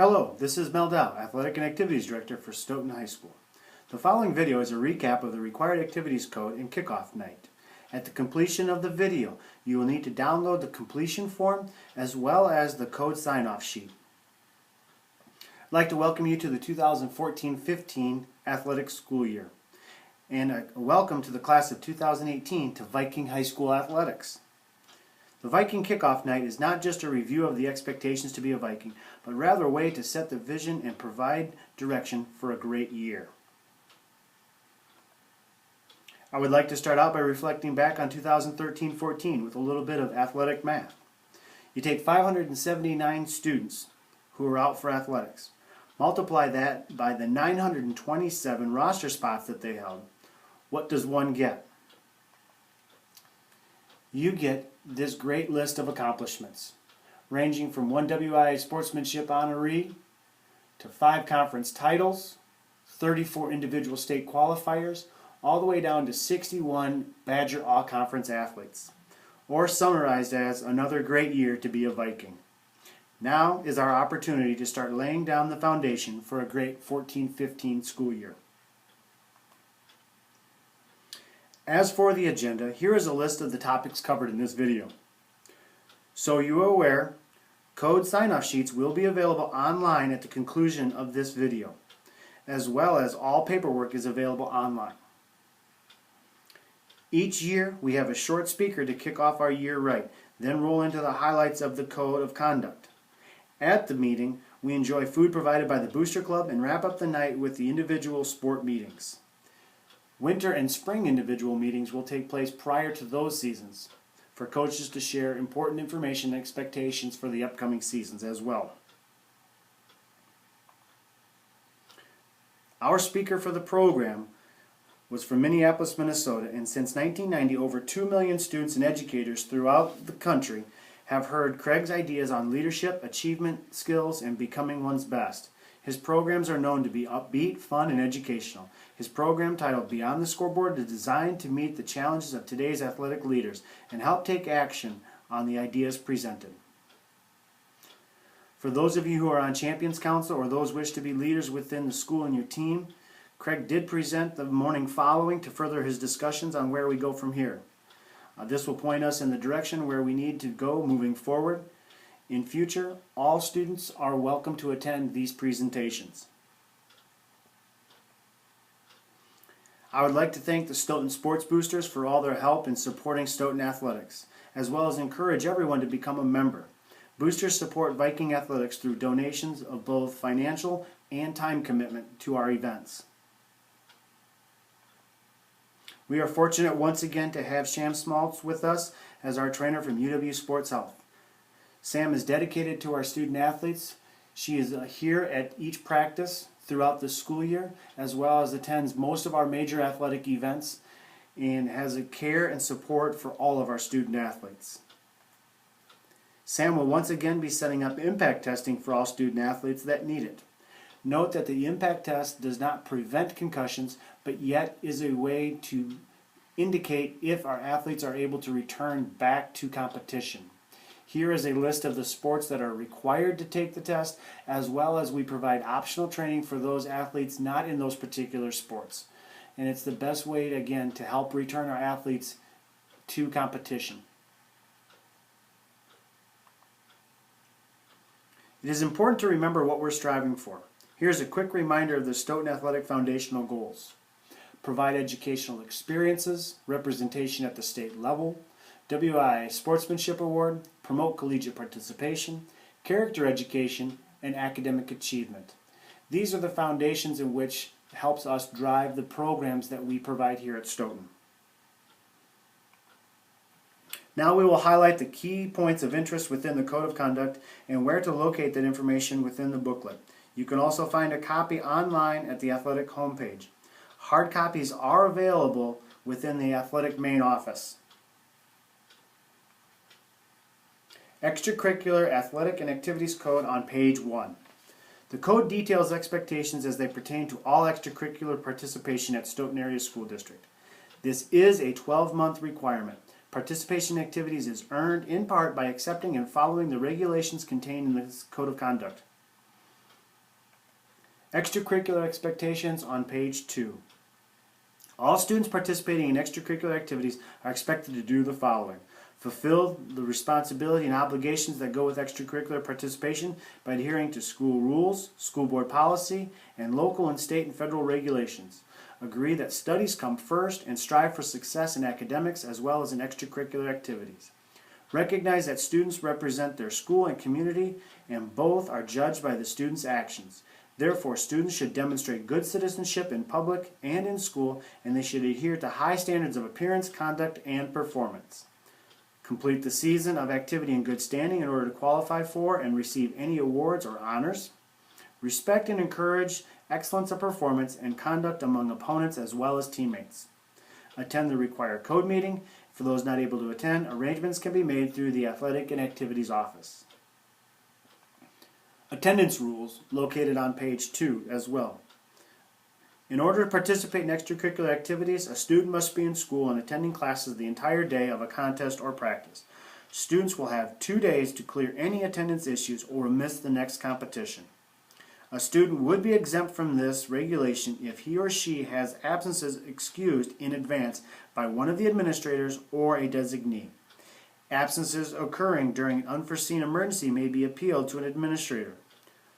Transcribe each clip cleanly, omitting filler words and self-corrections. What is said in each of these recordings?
Hello, this is Mel Dow, Athletic and Activities Director for Stoughton High School. The following video is a recap of the required activities code and kickoff night. At the completion of the video, you will need to download the completion form as well as the code sign-off sheet. I'd like to welcome you to the 2014-15 athletic school year, and a welcome to the class of 2018 to Viking High School Athletics. The Viking Kickoff Night is not just a review of the expectations to be a Viking, but rather a way to set the vision and provide direction for a great year. I would like to start out by reflecting back on 2013-14 with a little bit of athletic math. You take 579 students who are out for athletics. Multiply that by the 927 roster spots that they held. What does one get? You get this great list of accomplishments, ranging from 1 WIA sportsmanship honoree to 5 conference titles, 34 individual state qualifiers, all the way down to 61 Badger All-Conference athletes, or summarized as another great year to be a Viking. Now is our opportunity to start laying down the foundation for a great 14-15 school year. As for the agenda, here is a list of the topics covered in this video. So you are aware, code sign-off sheets will be available online at the conclusion of this video, as well as all paperwork is available online. Each year, we have a short speaker to kick off our year right, then roll into the highlights of the code of conduct. At the meeting, we enjoy food provided by the Booster Club and wrap up the night with the individual sport meetings. Winter and spring individual meetings will take place prior to those seasons for coaches to share important information and expectations for the upcoming seasons as well. Our speaker for the program was from Minneapolis, Minnesota, and since 1990, over 2 million students and educators throughout the country have heard Craig's ideas on leadership, achievement, skills, and becoming one's best. His programs are known to be upbeat, fun, and educational. His program, titled Beyond the Scoreboard, is designed to meet the challenges of today's athletic leaders and help take action on the ideas presented. For those of you who are on Champions Council or those wish to be leaders within the school and your team, Craig did present the morning following to further his discussions on where we go from here. This will point us in the direction where we need to go moving forward. In future, all students are welcome to attend these presentations. I would like to thank the Stoughton Sports Boosters for all their help in supporting Stoughton Athletics, as well as encourage everyone to become a member. Boosters support Viking Athletics through donations of both financial and time commitment to our events. We are fortunate once again to have Sham Smaltz with us as our trainer from UW Sports Health. Sam is dedicated to our student athletes. She is here at each practice throughout the school year, as well as attends most of our major athletic events, and has a care and support for all of our student athletes. Sam will once again be setting up impact testing for all student athletes that need it. Note that the impact test does not prevent concussions, but yet is a way to indicate if our athletes are able to return back to competition. Here is a list of the sports that are required to take the test, as well as we provide optional training for those athletes not in those particular sports. And it's the best way, again, to help return our athletes to competition. It is important to remember what we're striving for. Here's a quick reminder of the Stoughton Athletic Foundational goals. Provide educational experiences, representation at the state level, WIA Sportsmanship Award, promote collegiate participation, character education, and academic achievement. These are the foundations in which helps us drive the programs that we provide here at Stoughton. Now we will highlight the key points of interest within the Code of Conduct and where to locate that information within the booklet. You can also find a copy online at the athletic homepage. Hard copies are available within the athletic main office. Extracurricular Athletic and Activities Code on page 1. The code details expectations as they pertain to all extracurricular participation at Stoughton Area School District. This is a 12-month requirement. Participation activities is earned in part by accepting and following the regulations contained in this Code of Conduct. Extracurricular expectations on page 2. All students participating in extracurricular activities are expected to do the following. Fulfill the responsibility and obligations that go with extracurricular participation by adhering to school rules, school board policy, and local and state and federal regulations. Agree that studies come first and strive for success in academics as well as in extracurricular activities. Recognize that students represent their school and community, and both are judged by the students' actions. Therefore, students should demonstrate good citizenship in public and in school, and they should adhere to high standards of appearance, conduct, and performance. Complete the season of activity in good standing in order to qualify for and receive any awards or honors. Respect and encourage excellence of performance and conduct among opponents as well as teammates. Attend the required code meeting. For those not able to attend, arrangements can be made through the Athletic and Activities Office. Attendance rules located on page 2 as well. In order to participate in extracurricular activities, a student must be in school and attending classes the entire day of a contest or practice. Students will have 2 days to clear any attendance issues or miss the next competition. A student would be exempt from this regulation if he or she has absences excused in advance by one of the administrators or a designee. Absences occurring during an unforeseen emergency may be appealed to an administrator.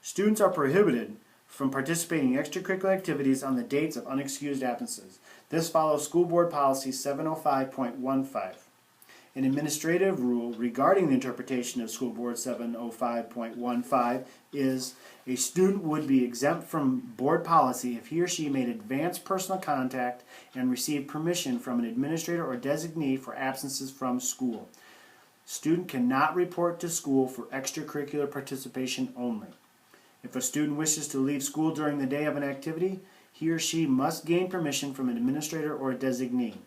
Students are prohibited from participating in extracurricular activities on the dates of unexcused absences. This follows School Board Policy 705.15. An administrative rule regarding the interpretation of School Board 705.15 is a student would be exempt from board policy if he or she made advanced personal contact and received permission from an administrator or designee for absences from school. Student cannot report to school for extracurricular participation only. If a student wishes to leave school during the day of an activity, he or she must gain permission from an administrator or a designee.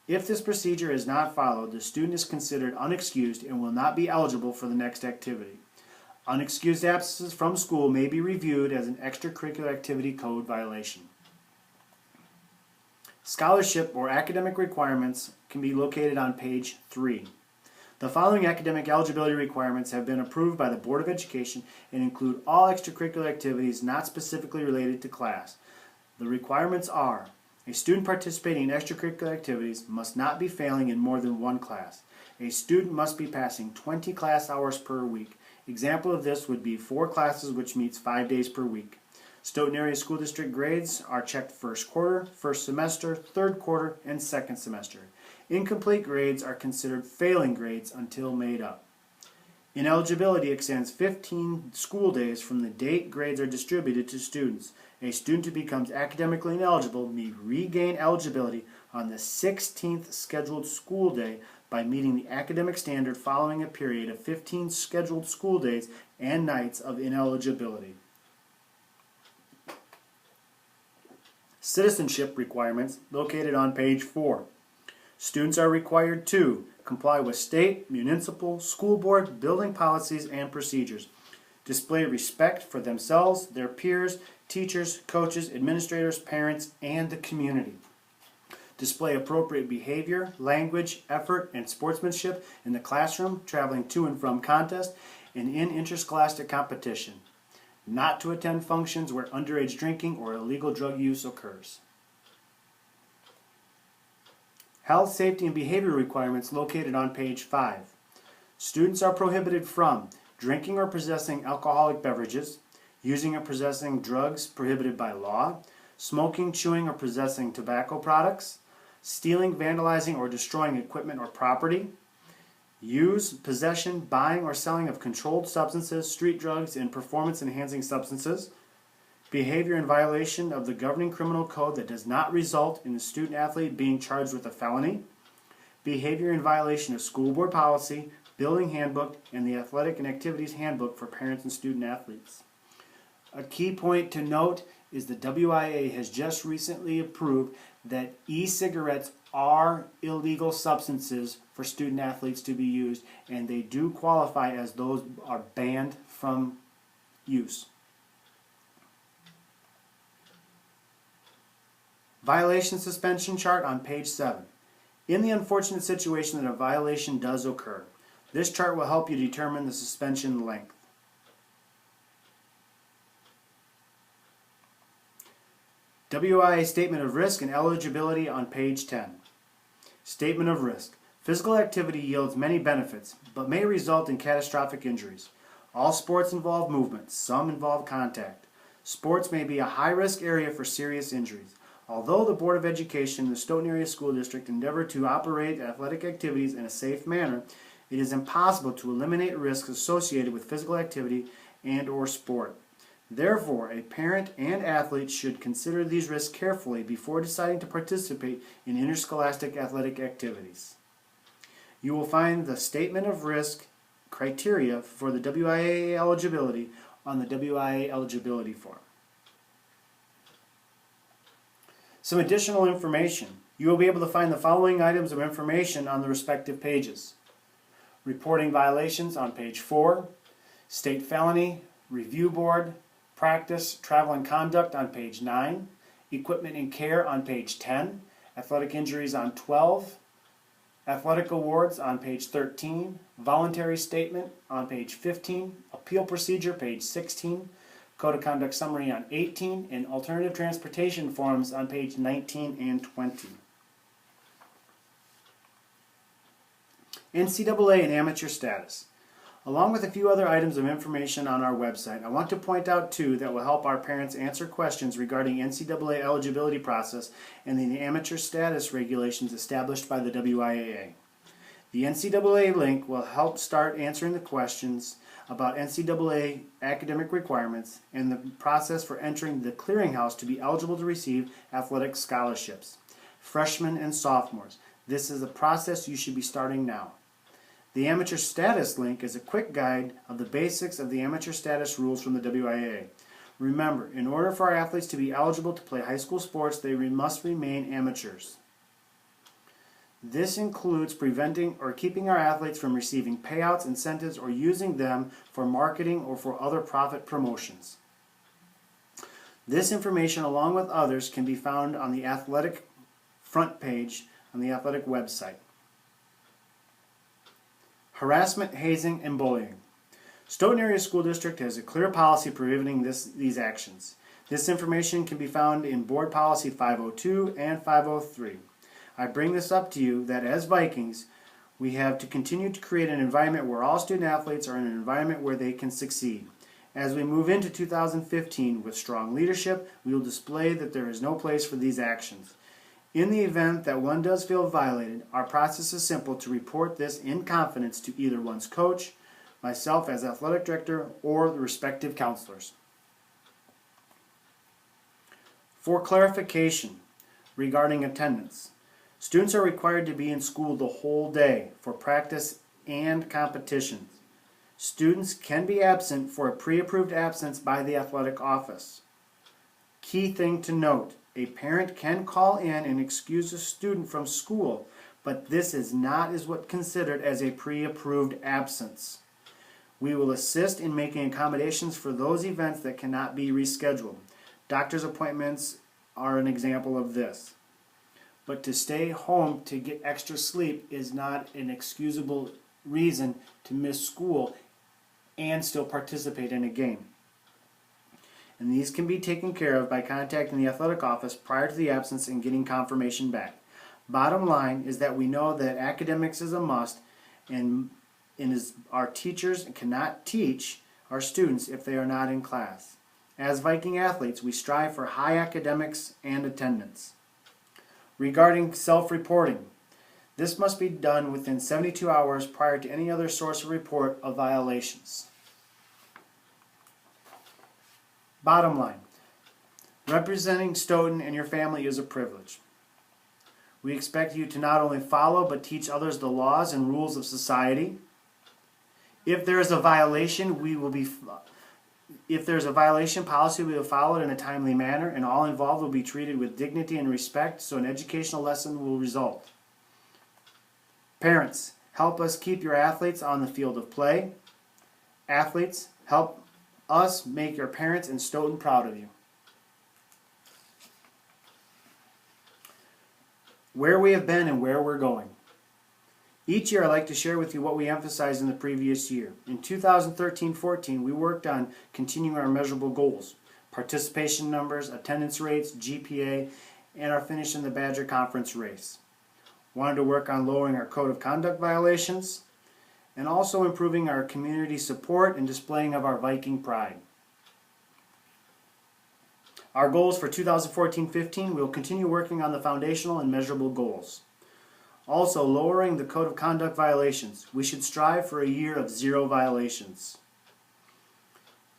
If this procedure is not followed, the student is considered unexcused and will not be eligible for the next activity. Unexcused absences from school may be reviewed as an extracurricular activity code violation. Scholarship or academic requirements can be located on page 3. The following academic eligibility requirements have been approved by the Board of Education and include all extracurricular activities not specifically related to class. The requirements are: a student participating in extracurricular activities must not be failing in more than one class. A student must be passing 20 class hours per week. Example of this would be 4 classes, which meets 5 days per week. Stoughton Area School District grades are checked first quarter, first semester, third quarter, and second semester. Incomplete grades are considered failing grades until made up. Ineligibility extends 15 school days from the date grades are distributed to students. A student who becomes academically ineligible may regain eligibility on the 16th scheduled school day by meeting the academic standard following a period of 15 scheduled school days and nights of ineligibility. Citizenship requirements located on page 4. Students are required to comply with state, municipal, school board, building policies, and procedures. Display respect for themselves, their peers, teachers, coaches, administrators, parents, and the community. Display appropriate behavior, language, effort, and sportsmanship in the classroom, traveling to and from contest, and in interscholastic competition. Not to attend functions where underage drinking or illegal drug use occurs. Health, safety, and behavior requirements located on page 5. Students are prohibited from drinking or possessing alcoholic beverages, using or possessing drugs prohibited by law, smoking, chewing, or possessing tobacco products, stealing, vandalizing, or destroying equipment or property, use, possession, buying, or selling of controlled substances, street drugs, and performance-enhancing substances, behavior in violation of the governing criminal code that does not result in the student-athlete being charged with a felony, behavior in violation of school board policy, building handbook, and the athletic and activities handbook for parents and student-athletes. A key point to note is the WIA has just recently approved that e-cigarettes are illegal substances for student-athletes to be used, and they do qualify as those are banned from use. Violation suspension chart on page 7. In the unfortunate situation that a violation does occur, this chart will help you determine the suspension length. WIA Statement of Risk and Eligibility on page 10. Statement of Risk. Physical activity yields many benefits, but may result in catastrophic injuries. All sports involve movement. Some involve contact. Sports may be a high-risk area for serious injuries. Although the Board of Education and the Stoughton Area School District endeavor to operate athletic activities in a safe manner, it is impossible to eliminate risks associated with physical activity and/or sport. Therefore, a parent and athlete should consider these risks carefully before deciding to participate in interscholastic athletic activities. You will find the Statement of Risk criteria for the WIA eligibility on the WIA eligibility form. Some additional information. You will be able to find the following items of information on the respective pages. Reporting violations on page 4, State Felony, Review Board, Practice, Travel and Conduct on page 9, Equipment and Care on page 10, Athletic Injuries on 12, Athletic Awards on page 13, Voluntary Statement on page 15, Appeal Procedure page 16, Code of Conduct Summary on 18, and Alternative Transportation Forms on page 19 and 20. NCAA and amateur status. Along with a few other items of information on our website, I want to point out two that will help our parents answer questions regarding NCAA eligibility process and the amateur status regulations established by the WIAA. The NCAA link will help start answering the questions about NCAA academic requirements and the process for entering the clearinghouse to be eligible to receive athletic scholarships. Freshmen and sophomores, this is a process you should be starting now. The amateur status link is a quick guide of the basics of the amateur status rules from the WIAA. Remember, in order for our athletes to be eligible to play high school sports, they must remain amateurs. This includes preventing or keeping our athletes from receiving payouts, incentives, or using them for marketing or for other profit promotions. This information, along with others, can be found on the athletic front page on the athletic website. Harassment, hazing, and bullying. Stoughton Area School District has a clear policy prohibiting these actions. This information can be found in Board Policy 502 and 503. I bring this up to you that as Vikings, we have to continue to create an environment where all student athletes are in an environment where they can succeed. As we move into 2015 with strong leadership, we will display that there is no place for these actions. In the event that one does feel violated, our process is simple to report this in confidence to either one's coach, myself as athletic director, or the respective counselors. For clarification regarding attendance, students are required to be in school the whole day for practice and competitions. Students can be absent for a pre-approved absence by the athletic office. Key thing to note, a parent can call in and excuse a student from school, but this is not what considered as a pre-approved absence. We will assist in making accommodations for those events that cannot be rescheduled. Doctor's appointments are an example of this. But to stay home to get extra sleep is not an excusable reason to miss school and still participate in a game. And these can be taken care of by contacting the athletic office prior to the absence and getting confirmation back. Bottom line is that we know that academics is a must, and our teachers cannot teach our students if they are not in class. As Viking athletes, we strive for high academics and attendance. Regarding self-reporting, this must be done within 72 hours prior to any other source of report of violations. Bottom line, representing Stoughton and your family is a privilege. We expect you to not only follow but teach others the laws and rules of society. If there is a violation, policy will be followed in a timely manner, and all involved will be treated with dignity and respect, so an educational lesson will result. Parents, help us keep your athletes on the field of play. Athletes, help us make your parents and Stoughton proud of you. Where we have been and where we're going. Each year I like to share with you what we emphasized in the previous year. In 2013-14 we worked on continuing our measurable goals. participation numbers, attendance rates, GPA, and our finish in the Badger Conference race. Wanted to work on lowering our code of conduct violations and also improving our community support and displaying of our Viking pride. Our goals for 2014-15, we will continue working on the foundational and measurable goals. Also, lowering the code of conduct violations. We should strive for a year of 0 violations.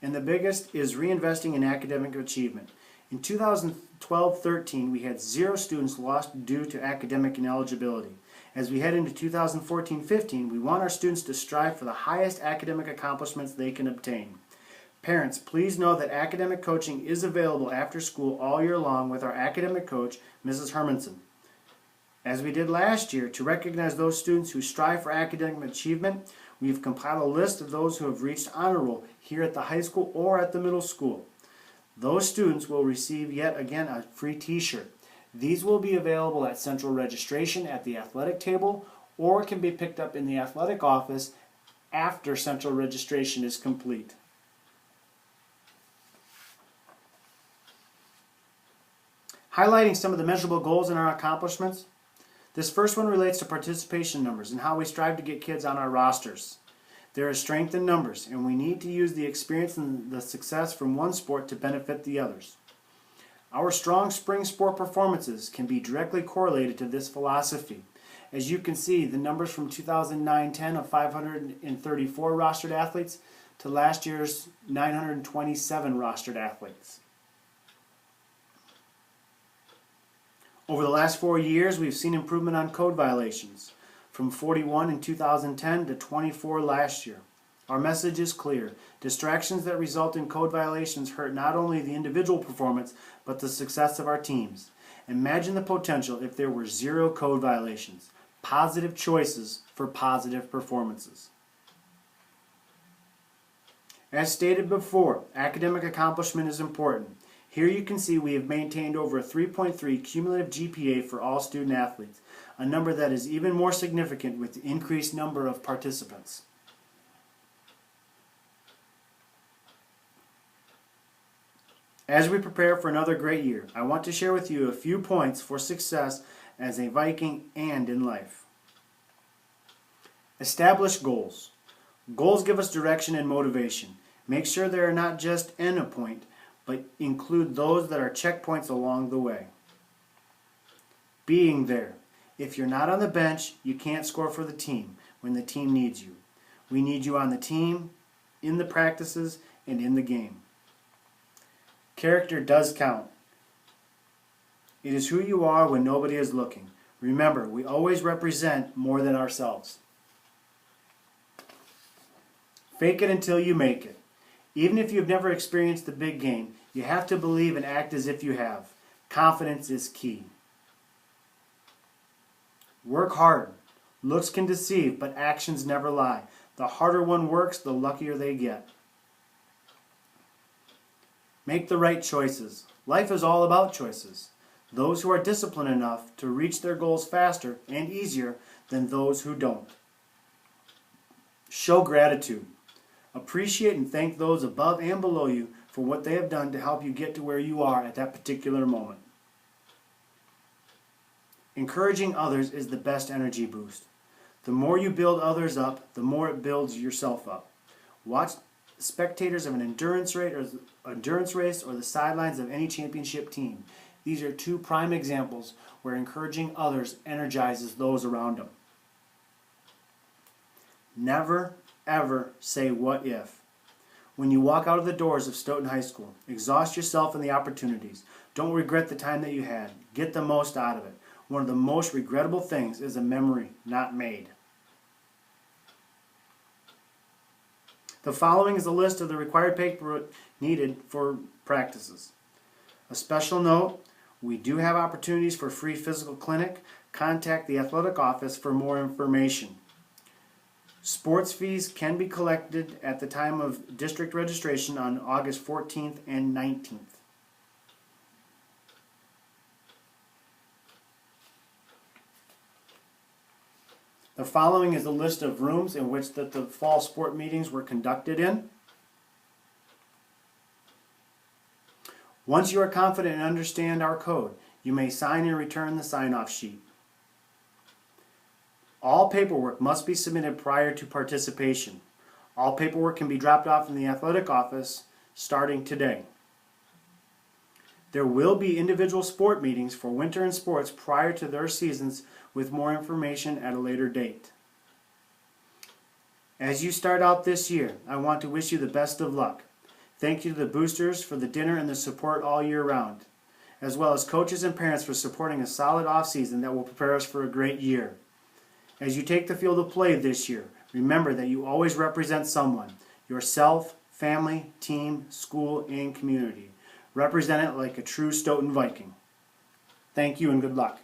And the biggest is reinvesting in academic achievement. In 2012-13, we had 0 students lost due to academic ineligibility. As we head into 2014-15, we want our students to strive for the highest academic accomplishments they can obtain. Parents, please know that academic coaching is available after school all year long with our academic coach, Mrs. Hermanson. As we did last year, to recognize those students who strive for academic achievement, we've compiled a list of those who have reached honor roll here at the high school or at the middle school. Those students will receive yet again a free t-shirt. These will be available at central registration at the athletic table or can be picked up in the athletic office after central registration is complete. Highlighting some of the measurable goals and our accomplishments. This first one relates to participation numbers and how we strive to get kids on our rosters. There is strength in numbers, and we need to use the experience and the success from one sport to benefit the others. Our strong spring sport performances can be directly correlated to this philosophy. As you can see, the numbers from 2009-10 of 534 rostered athletes to last year's 927 rostered athletes. Over the last 4 years, we've seen improvement on code violations, from 41 in 2010 to 24 last year. Our message is clear. Distractions that result in code violations hurt not only the individual performance, but the success of our teams. Imagine the potential if there were 0 code violations, positive choices for positive performances. As stated before, academic accomplishment is important. Here you can see we have maintained over a 3.3 cumulative GPA for all student athletes, a number that is even more significant with the increased number of participants. As we prepare for another great year, I want to share with you a few points for success as a Viking and in life. Establish goals. Goals give us direction and motivation. Make sure they are not just an endpoint, but include those that are checkpoints along the way. Being there. If you're not on the bench, you can't score for the team when the team needs you. We need you on the team, in the practices, and in the game. Character does count. It is who you are when nobody is looking. Remember, we always represent more than ourselves. Fake it until you make it. Even if you've never experienced the big game, you have to believe and act as if you have. Confidence is key. Work hard. Looks can deceive, but actions never lie. The harder one works, the luckier they get. Make the right choices. Life is all about choices. Those who are disciplined enough to reach their goals faster and easier than those who don't. Show gratitude. Appreciate and thank those above and below you for what they have done to help you get to where you are at that particular moment. Encouraging others is the best energy boost. The more you build others up, the more it builds yourself up. Watch spectators of an endurance race or the sidelines of any championship team. These are 2 prime examples where encouraging others energizes those around them. Never, ever say what if. When you walk out of the doors of Stoughton High School, exhaust yourself in the opportunities. Don't regret the time that you had. Get the most out of it. One of the most regrettable things is a memory not made. The following is a list of the required paper needed for practices. A special note, we do have opportunities for free physical clinic. Contact the athletic office for more information. Sports fees can be collected at the time of district registration on August 14th and 19th. The following is a list of rooms in which the fall sport meetings were conducted in. Once you are confident and understand our code, you may sign and return the sign-off sheet. All paperwork must be submitted prior to participation. All paperwork can be dropped off in the athletic office starting today. There will be individual sport meetings for winter and sports prior to their seasons with more information at a later date. As you start out this year, I want to wish you the best of luck. Thank you to the boosters for the dinner and the support all year round, as well as coaches and parents for supporting a solid off-season that will prepare us for a great year. As you take the field of play this year, remember that you always represent someone, yourself, family, team, school, and community. Represent it like a true Stoughton Viking. Thank you and good luck.